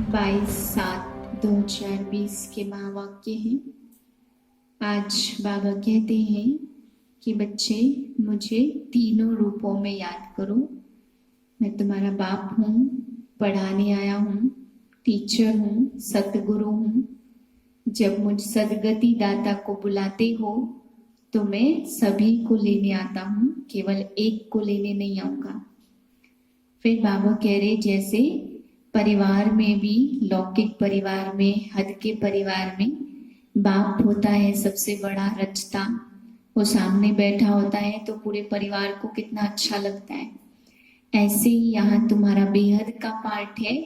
22/7/2020 के महावाक्य हैं। आज बाबा कहते हैं कि बच्चे मुझे तीनों रूपों में याद करो। मैं तुम्हारा बाप हूँ, पढ़ाने आया हूँ, टीचर हूँ, सतगुरु हूँ। जब मुझ सदगति दाता को बुलाते हो तो मैं सभी को लेने आता हूँ, केवल एक को लेने नहीं आऊँगा। फिर बाबा कह रहे जैसे परिवार में भी, लौकिक परिवार में, हद के परिवार में बाप होता है सबसे बड़ा रचता, वो सामने बैठा होता है तो पूरे परिवार को कितना अच्छा लगता है। ऐसे ही यहाँ तुम्हारा बेहद का पार्ट है,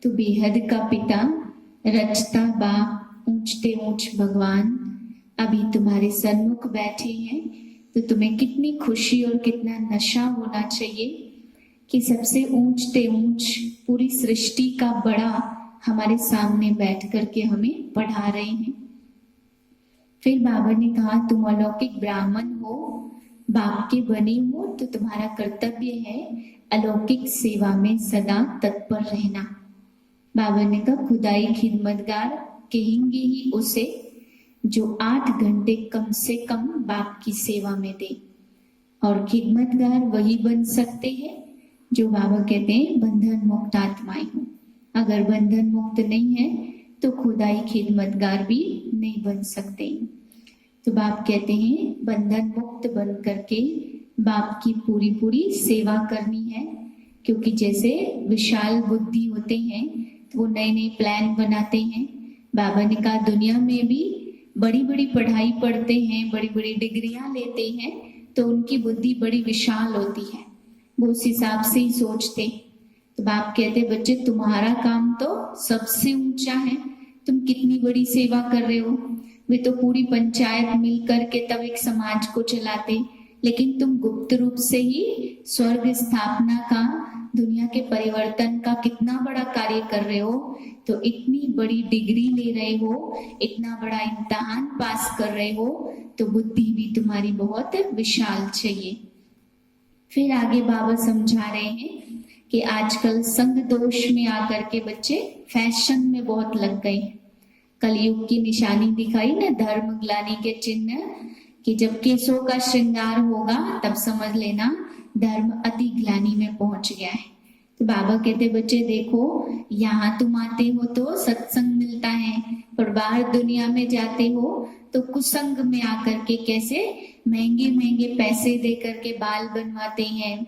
तो बेहद का पिता, रचता बाप, ऊंचते ऊंच भगवान अभी तुम्हारे सन्मुख बैठे हैं, तो तुम्हें कितनी खुशी और कितना नशा होना चाहिए कि सबसे ऊंचते ऊंच पूरी सृष्टि का बड़ा हमारे सामने बैठ करके हमें पढ़ा रहे हैं। फिर बाबा ने कहा तुम अलौकिक ब्राह्मण हो, बाप के बने हो, तो तुम्हारा कर्तव्य है अलौकिक सेवा में सदा तत्पर रहना। बाबा ने कहा खुदाई खिदमतगार कहेंगे ही उसे जो 8 घंटे कम से कम बाप की सेवा में दे, और खिदमतगार वही बन सकते हैं जो बाबा कहते हैं बंधन मुक्त आत्माएं हो। अगर बंधन मुक्त नहीं है तो खुदाई खिदमतगार भी नहीं बन सकते। तो बाप कहते हैं बंधन मुक्त बन करके बाप की पूरी पूरी सेवा करनी है, क्योंकि जैसे विशाल बुद्धि होते हैं तो वो नए नए प्लान बनाते हैं। बाबा ने कहा दुनिया में भी बड़ी बड़ी पढ़ाई पढ़ते हैं, बड़ी बड़ी डिग्रियां लेते हैं, तो उनकी बुद्धि बड़ी विशाल होती है, वो उस हिसाब से ही सोचते। तो बाप कहते बच्चे तुम्हारा काम तो सबसे ऊंचा है, तुम कितनी बड़ी सेवा कर रहे हो। वे तो पूरी पंचायत मिल करके तब एक समाज को चलाते, लेकिन तुम गुप्त रूप से ही स्वर्ग स्थापना का, दुनिया के परिवर्तन का कितना बड़ा कार्य कर रहे हो। तो इतनी बड़ी डिग्री ले रहे हो, इतना बड़ा इम्तिहान पास कर रहे हो, तो बुद्धि भी तुम्हारी बहुत विशाल चाहिए। फिर आगे बाबा समझा रहे हैं कि आजकल संग दोष में आकर के बच्चे फैशन में बहुत लग गए। कलयुग की निशानी दिखाई ना, धर्म ग्लानि के चिन्ह, कि जब केशों का श्रृंगार होगा तब समझ लेना धर्म अति ग्लानि में पहुंच गया है। तो बाबा कहते बच्चे देखो यहाँ तुम आते हो तो सत्संग मिलता है, पर बाहर दुनिया में जाते हो तो कुसंग में आकर के कैसे महंगे महंगे पैसे दे करके बाल बनवाते हैं,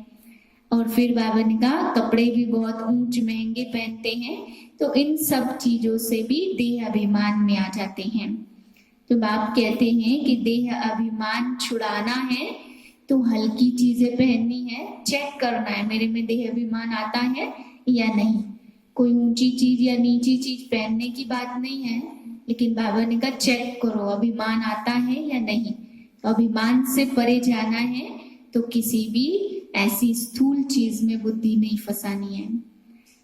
और फिर बाबा ने कहा कपड़े भी बहुत ऊंच महंगे पहनते हैं, तो इन सब चीजों से भी देह अभिमान में आ जाते हैं। तो बाप कहते हैं कि देह अभिमान छुड़ाना है तो हल्की चीजें पहननी है, चेक करना है मेरे में देह अभिमान आता है या नहीं। कोई ऊंची चीज या नीची चीज पहनने की बात नहीं है, लेकिन बाबा ने कहा चेक करो अभिमान आता है या नहीं। तो अभिमान से परे जाना है, तो किसी भी ऐसी स्थूल चीज में बुद्धि नहीं फंसानी है।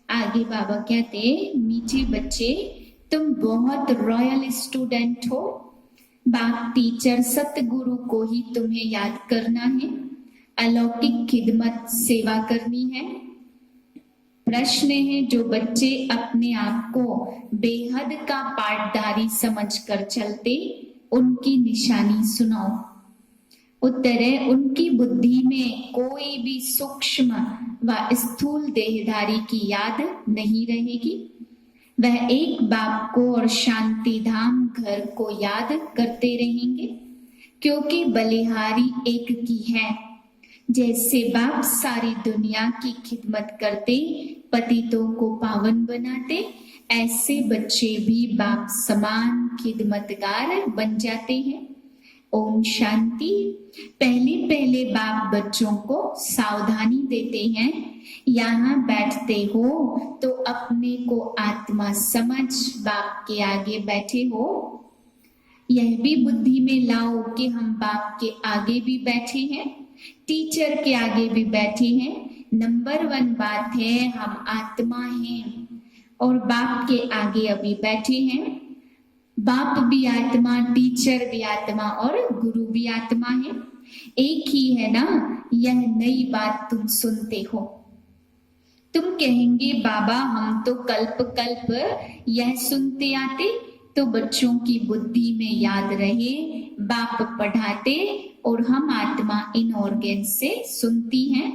आगे बाबा कहते मीठे बच्चे तुम बहुत रॉयल स्टूडेंट हो, बाप टीचर सतगुरु को ही तुम्हें याद करना है, अलौकिक खिदमत सेवा करनी है। प्रश्न है जो बच्चे अपने आप को बेहद का पाठधारी समझकर चलते, उनकी निशानी सुनाओ। उत्तर है उनकी बुद्धि में कोई भी सूक्ष्म व स्थूल देहधारी की याद नहीं रहेगी। वह एक बाप को और शांति धाम घर को याद करते रहेंगे, क्योंकि बलिहारी एक की है। जैसे बाप सारी दुनिया की खिदमत करते, पतितों को पावन बनाते, ऐसे बच्चे भी बाप समान खिदमतगार बन जाते हैं। ओम शांति। पहले पहले बाप बच्चों को सावधानी देते हैं, यहाँ बैठते हो तो अपने को आत्मा समझ बाप के आगे बैठे हो। यह भी बुद्धि में लाओ कि हम बाप के आगे भी बैठे हैं, टीचर के आगे भी बैठे हैं। नंबर 1 बात है हम आत्मा हैं और बाप के आगे अभी बैठे हैं। बाप भी आत्मा, टीचर भी आत्मा और गुरु भी आत्मा है, एक ही है ना। यह नई बात तुम सुनते हो। तुम कहेंगे बाबा हम तो कल्प कल्प यह सुनते आते, तो बच्चों की बुद्धि में याद रहे, बाप पढ़ाते और हम आत्मा इन ऑर्गन से सुनती हैं।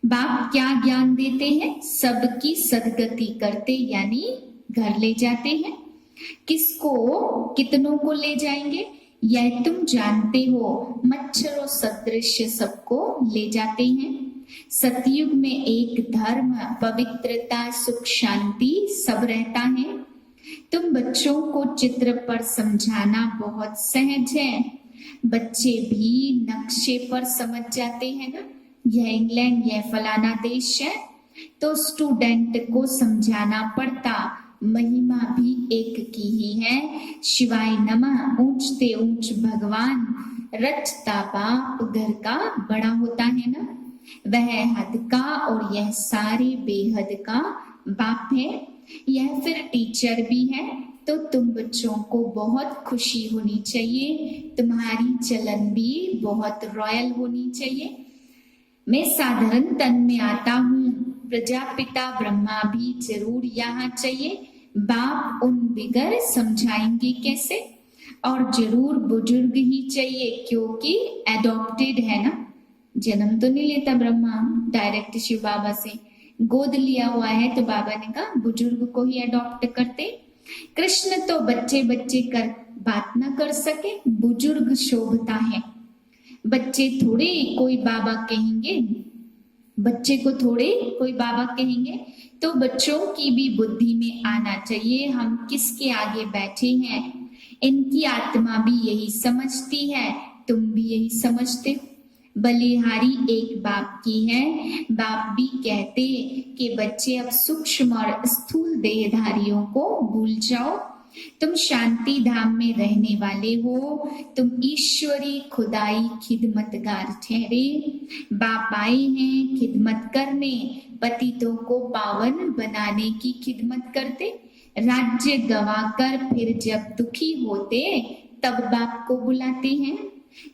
बाप क्या ज्ञान देते हैं? सबकी सदगति करते, यानी घर ले जाते हैं। किसको, कितनों को ले जाएंगे यह तुम जानते हो, मच्छरों सदृश सबको ले जाते हैं। सतयुग में एक धर्म, पवित्रता, सुख, शांति सब रहता है। तुम बच्चों को चित्र पर समझाना बहुत सहज है, बच्चे भी नक्शे पर समझ जाते हैं ना, यह इंग्लैंड, यह फलाना देश है, तो स्टूडेंट को समझाना पड़ता। महिमा भी एक की ही है, शिवाय नमः, ऊंचते ऊंच भगवान, रचता बाप घर का बड़ा होता है ना, वह हद का और यह सारे बेहद का बाप है। यह फिर टीचर भी है, तो तुम बच्चों को बहुत खुशी होनी चाहिए, तुम्हारी चलन भी बहुत रॉयल होनी चाहिए। मैं साधारण तन में आता हूँ, प्रजापिता ब्रह्मा भी जरूर यहाँ चाहिए। बाप उन बिगर समझाएंगे कैसे, और जरूर बुजुर्ग ही चाहिए, क्योंकि एडॉप्टेड है ना, जन्म तो नहीं लेता ब्रह्मा डायरेक्ट शिव बाबा से, गोद लिया हुआ है, तो बाबा ने कहा बुजुर्ग को ही अडॉप्ट करते। कृष्ण तो बच्चे बच्चे कर बात ना कर सके, बुजुर्ग शोभता है। बच्चे थोड़े कोई बाबा कहेंगे, बच्चे को थोड़े कोई बाबा कहेंगे, तो बच्चों की भी बुद्धि में आना चाहिए हम किसके आगे बैठे हैं। इनकी आत्मा भी यही समझती है, तुम भी यही समझते हो। बलिहारी एक बाप की है। बाप भी कहते कि बच्चे अब सूक्ष्म और स्थूल देहधारियों को भूल जाओ, तुम शांति धाम में रहने वाले हो, तुम ईश्वरी खुदाई खिदमतगार ठहरे। बाप आए हैं खिदमत करने, पतितों को पावन बनाने की खिदमत करते। राज्य गवाकर फिर जब दुखी होते, तब बाप को बुलाते हैं।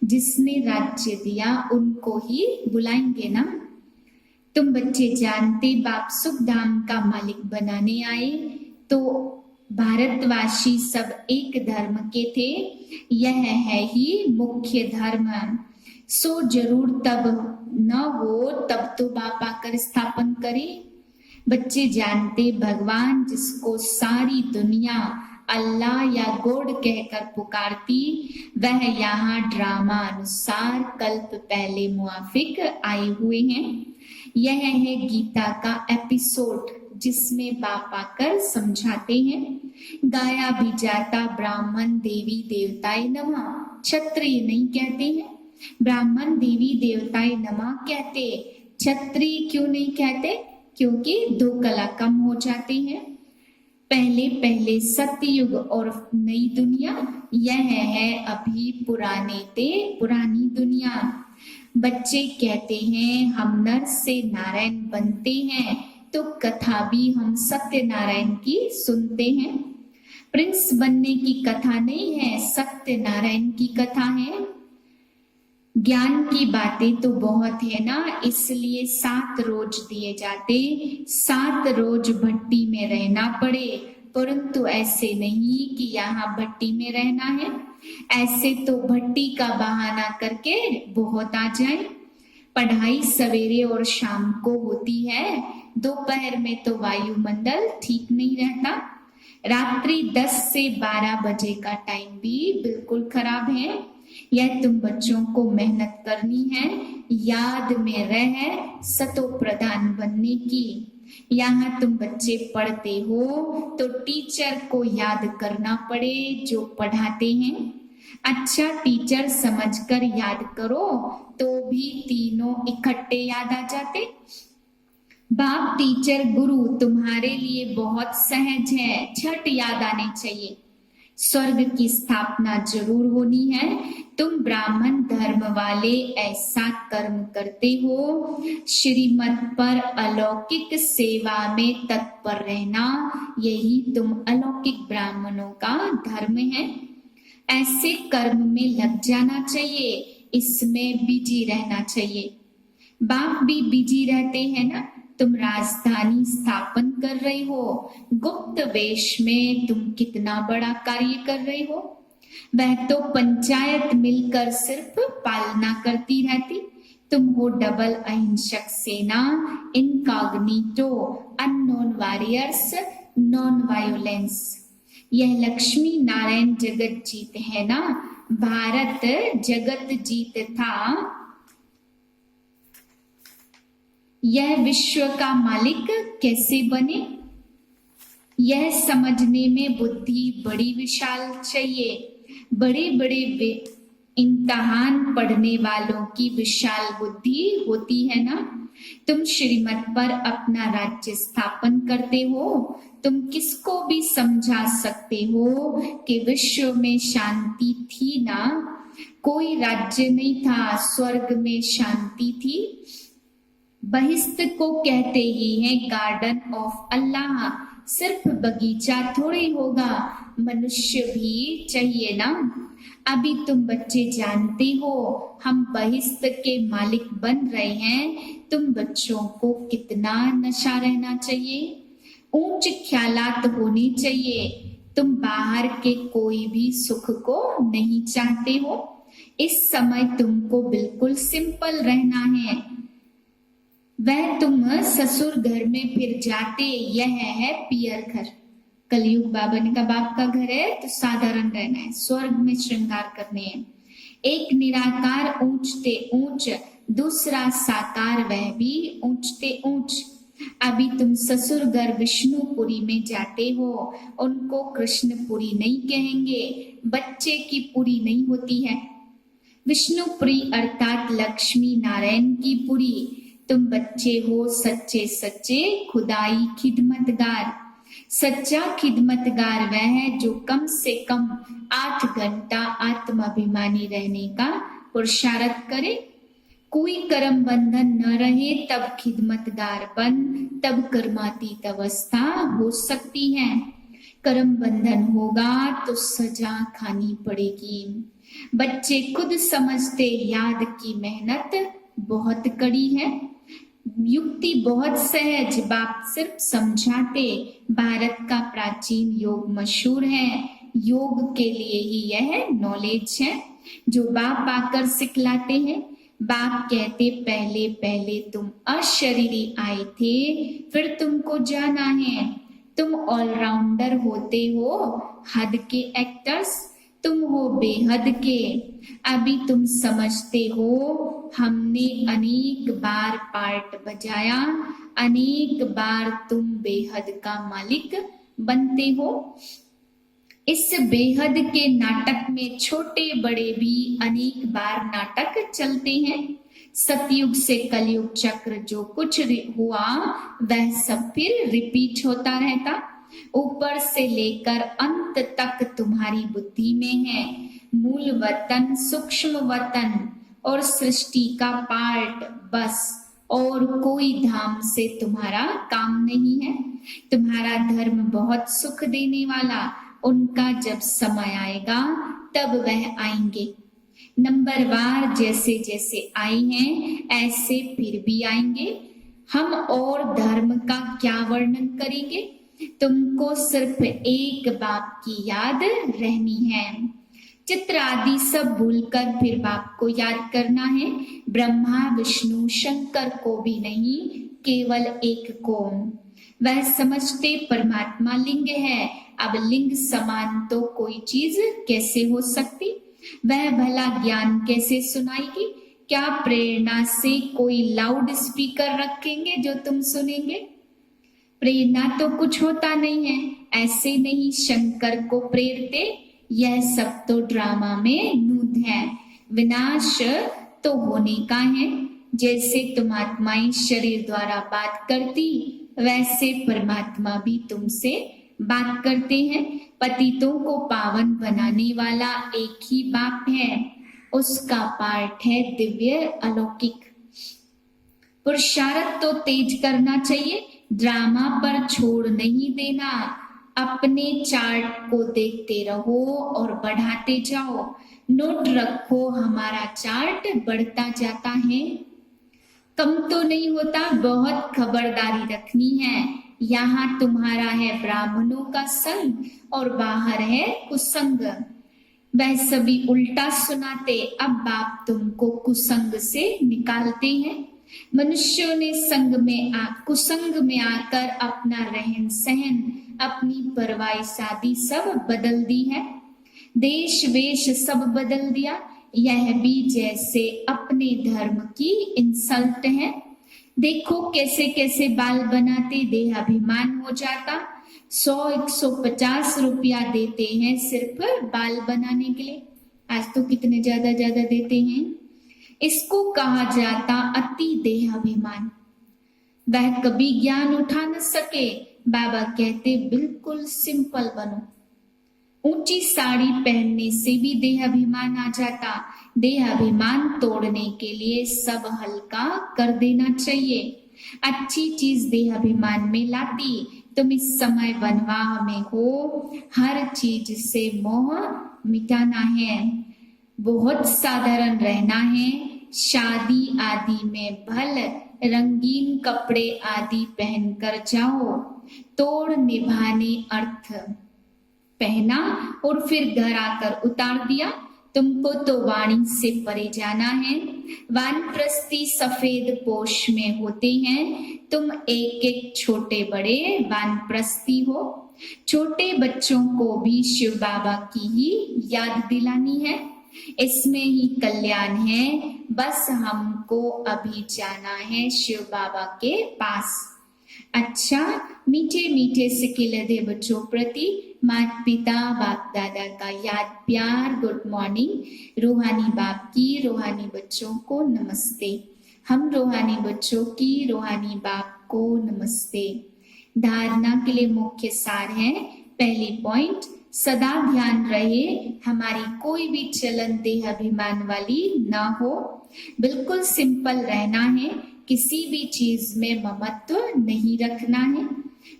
जिसने राज्य दिया उनको ही बुलाएंगे ना। तुम बच्चे जानते बाप सुख धाम का मालिक बनाने आए, तो भारतवासी सब एक धर्म के थे, यह है ही मुख्य धर्म। सो जरूर तब न हो तब तो बाप आकर स्थापन करे। बच्चे जानते भगवान जिसको सारी दुनिया अल्लाह या गॉड कहकर पुकारती, वह यहाँ ड्रामा अनुसार कल्प पहले मुआफिक आए हुए हैं। यह है गीता का एपिसोड जिसमें बाप आकर समझाते हैं। गाया भी जाता ब्राह्मण देवी देवताए नमः, क्षत्रिय नहीं कहते हैं, ब्राह्मण देवी देवताए नमः कहते। क्षत्रिय क्यों नहीं कहते? क्योंकि दो कला कम हो जाती है। पहले पहले सत्ययुग और नई दुनिया, यह है अभी पुराने ते पुरानी दुनिया। बच्चे कहते हैं हम नर से नारायण बनते हैं, तो कथा भी हम सत्यनारायण की सुनते हैं। प्रिंस बनने की कथा नहीं है, सत्यनारायण की कथा है। ज्ञान की बातें तो बहुत है ना, इसलिए 7 रोज दिए जाते, 7 रोज भट्टी में रहना पड़े, परंतु ऐसे नहीं कि यहाँ भट्टी में रहना है। ऐसे तो भट्टी का बहाना करके बहुत आ जाए। पढ़ाई सवेरे और शाम को होती है, दोपहर में तो वायुमंडल ठीक नहीं रहता। रात्रि 10 से 12 बजे का टाइम भी बिल्कुल खराब है। यह तुम बच्चों को मेहनत करनी है, याद में रह सतो प्रधान बनने की। यहाँ तुम बच्चे पढ़ते हो तो टीचर को याद करना पड़े जो पढ़ाते हैं। अच्छा टीचर समझकर याद करो तो भी तीनों इकट्ठे याद आ जाते। बाप टीचर गुरु तुम्हारे लिए बहुत सहज है, झट याद आने चाहिए। स्वर्ग की स्थापना जरूर होनी है। तुम ब्राह्मण धर्म वाले ऐसा कर्म करते हो, श्रीमत पर अलौकिक सेवा में तत्पर रहना, यही तुम अलौकिक ब्राह्मणों का धर्म है। ऐसे कर्म में लग जाना चाहिए, इसमें बिजी रहना चाहिए। बाप भी बिजी रहते हैं ना, तुम राजधानी स्थापन कर रहे हो, गुप्त वेश में तुम कितना बड़ा कार्य कर रहे हो। वह तो पंचायत मिलकर सिर्फ पालना करती रहती, तुम हो डबल अहिंसक सेना, incognito, unknown warriors, non violence. यह लक्ष्मी नारायण जगत जीत है ना, भारत जगत जीत था। यह विश्व का मालिक कैसे बने, यह समझने में बुद्धि बड़ी विशाल चाहिए। बड़े बड़े इम्तिहान पढ़ने वालों की विशाल बुद्धि होती है ना। तुम श्रीमत पर अपना राज्य स्थापन करते हो, तुम किसको भी समझा सकते हो कि विश्व में शांति थी ना, कोई राज्य नहीं था, स्वर्ग में शांति थी। बहिश्त को कहते ही है गार्डन ऑफ अल्लाह, सिर्फ बगीचा थोड़ी होगा, मनुष्य भी चाहिए ना। अभी तुम बच्चे जानते हो हम बहिश्त के मालिक बन रहे हैं, तुम बच्चों को कितना नशा रहना चाहिए, ऊंच ख्यालात होने चाहिए। तुम बाहर के कोई भी सुख को नहीं चाहते हो, इस समय तुमको बिल्कुल सिंपल रहना है। वह तुम ससुर घर में फिर जाते, यह है पियर घर। कलयुग बाबा ने कहा बाप का घर है तो साधारण रहना है, स्वर्ग में श्रृंगार करने हैं। एक निराकार ऊंचते ऊंच, दूसरा साकार वह भी ऊंचते ऊंच। अभी तुम ससुर घर विष्णुपुरी में जाते हो, उनको कृष्णपुरी नहीं कहेंगे, बच्चे की पुरी नहीं होती है। विष्णुपुरी अर्थात लक्ष्मी नारायण की पुरी। तुम बच्चे हो सच्चे सच्चे खुदाई खिदमतगार। सच्चा खिदमतगार वह है जो कम से कम 8 घंटा आत्माभिमानी रहने का पुरुषार्थ करे। कोई कर्म बंधन न रहे तब खिदमतगार बन, तब कर्मातीत अवस्था हो सकती है। कर्म बंधन होगा तो सजा खानी पड़ेगी। बच्चे खुद समझते याद की मेहनत बहुत कड़ी है, युक्ति बहुत सहज, बाप सिर्फ समझाते। भारत का प्राचीन योग मशहूर है, योग के लिए ही यह नॉलेज है जो बाप आकर सिखलाते हैं। बाप कहते पहले पहले तुम अशरीरी आए थे, फिर तुमको जाना है। तुम ऑलराउंडर होते हो, हद के एक्टर्स, तुम हो बेहद के। अभी तुम समझते हो हमने अनेक बार पार्ट बजाया, अनेक बार तुम बेहद का मालिक बनते हो। इस बेहद के नाटक में छोटे बड़े भी अनेक बार नाटक चलते हैं। सतयुग से कलयुग चक्र जो कुछ हुआ वह सब फिर रिपीट होता रहता। ऊपर से लेकर अंत तक तुम्हारी बुद्धि में है। मूल वतन, सूक्ष्म वतन और सृष्टि का पार्ट बस, और कोई धाम से तुम्हारा काम नहीं है। तुम्हारा धर्म बहुत सुख देने वाला, उनका जब समय आएगा तब वह आएंगे। नंबरवार जैसे जैसे आए हैं ऐसे फिर भी आएंगे। हम और धर्म का क्या वर्णन करेंगे, तुमको सिर्फ एक बाप की याद रहनी है। चित्र आदि सब भूलकर फिर बाप को याद करना है। ब्रह्मा विष्णु शंकर को भी नहीं, केवल एक को। वह समझते परमात्मा लिंग है, अब लिंग समान तो कोई चीज कैसे हो सकती। वह भला ज्ञान कैसे सुनाएगी, क्या प्रेरणा से कोई लाउड स्पीकर रखेंगे जो तुम सुनेंगे। प्रेरणा तो कुछ होता नहीं है, ऐसे नहीं शंकर को प्रेरते। यह सब तो ड्रामा में नूत है, विनाश तो होने का है। जैसे तुम आत्माएं शरीर द्वारा बात करती, वैसे परमात्मा भी तुमसे बात करते हैं। पतितों को पावन बनाने वाला एक ही बाप है, उसका पाठ है दिव्य अलौकिक। पुरुषार्थ तो तेज करना चाहिए, ड्रामा पर छोड़ नहीं देना। अपने चार्ट को देखते रहो और बढ़ाते जाओ। नोट रखो हमारा चार्ट बढ़ता जाता है। कम तो नहीं होता, बहुत खबरदारी रखनी है। यहाँ तुम्हारा है ब्राह्मणों का संग और बाहर है कुसंग। वह सभी उल्टा सुनाते, अब बाप तुमको कुसंग से निकालते हैं। मनुष्यों ने कुसंग में आकर अपना रहन सहन, अपनी परवाह शादी सब बदल दी है। देश वेश सब बदल दिया, यह भी जैसे अपने धर्म की इंसल्ट है। देखो कैसे कैसे बाल बनाते, देहाभिमान हो जाता। 100-150 रुपया देते हैं सिर्फ बाल बनाने के लिए। आज तो कितने ज्यादा ज्यादा देते हैं। इसको कहा जाता अति देहाभिमान। वह कभी ज्ञान उठा न सके। बाबा कहते बिल्कुल सिंपल बनो। ऊंची साड़ी पहनने से भी देहाभिमान आ जाता। देहाभिमान तोड़ने के लिए सब हल्का कर देना चाहिए। अच्छी चीज देहाभिमान में लाती। तुम इस समय वनवाह में हो, हर चीज से मोह मिटाना है, बहुत साधारण रहना है। शादी आदि में भल रंगीन कपड़े आदि पहनकर जाओ। तोड़ निभाने अर्थ पहना और फिर घर आकर उतार दिया। तुमको तो वाणी से परे जाना है। वानप्रस्थी सफेद पोश में होते हैं। तुम एक एक छोटे बड़े वानप्रस्थी हो। छोटे बच्चों को भी शिव बाबा की ही याद दिलानी है। इसमें ही कल्याण है। बस हमको अभी जाना है शिव बाबा के पास। अच्छा, मीठे मीठे सिके लदे बच्चों प्रति माता पिता बाप दादा का याद प्यार गुड मॉर्निंग। रूहानी बाप की रूहानी बच्चों को नमस्ते। हम रूहानी बच्चों की रूहानी बाप को नमस्ते। धारणा के लिए मुख्य सार है। पहली पॉइंट, सदा ध्यान रहे हमारी कोई भी चलन देहाभिमान वाली ना हो। बिल्कुल सिंपल रहना है। किसी भी चीज में ममत्व नहीं रखना है।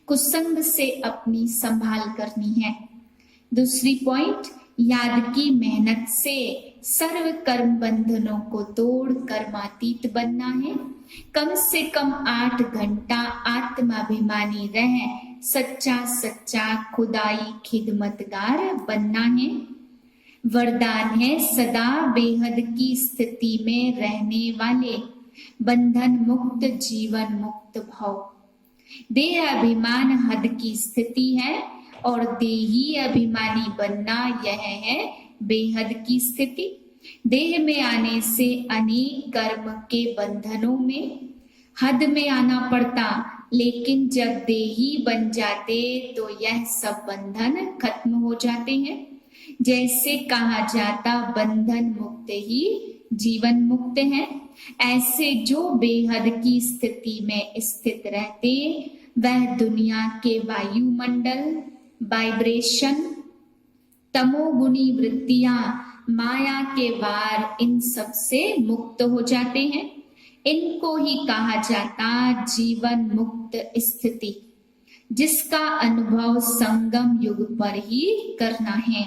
कुसंग से अपनी संभाल करनी है। दूसरी पॉइंट, याद की मेहनत से सर्व कर्म बंधनों को तोड़ कर्मातीत बनना है। कम से कम 8 घंटा आत्माभिमानी रह सच्चा सच्चा खुदाई खिदमतगार बनना है। वरदान है सदा बेहद की स्थिति में रहने वाले, बंधन मुक्त जीवन मुक्त भाव। देह अभिमान हद की स्थिति है और देही अभिमानी बनना यह है बेहद की स्थिति। देह में आने से अनेक कर्म के बंधनों में हद में आना पड़ता, लेकिन जब देही बन जाते तो यह सब बंधन खत्म हो जाते हैं। जैसे कहा जाता बंधन मुक्त ही जीवन मुक्त है। ऐसे जो बेहद की स्थिति में स्थित रहते, वह दुनिया के वायुमंडल, वाइब्रेशन, तमोगुणी वृत्तियां, माया के वार, इन सब से मुक्त हो जाते हैं। इनको ही कहा जाता जीवन मुक्त स्थिति, जिसका अनुभव संगम युग पर ही करना है।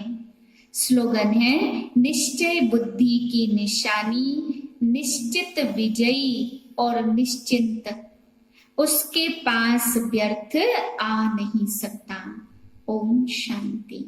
स्लोगन है निश्चय बुद्धि की निशानी, निश्चित विजयी और निश्चिंत, उसके पास व्यर्थ आ नहीं सकता। ओम शांति।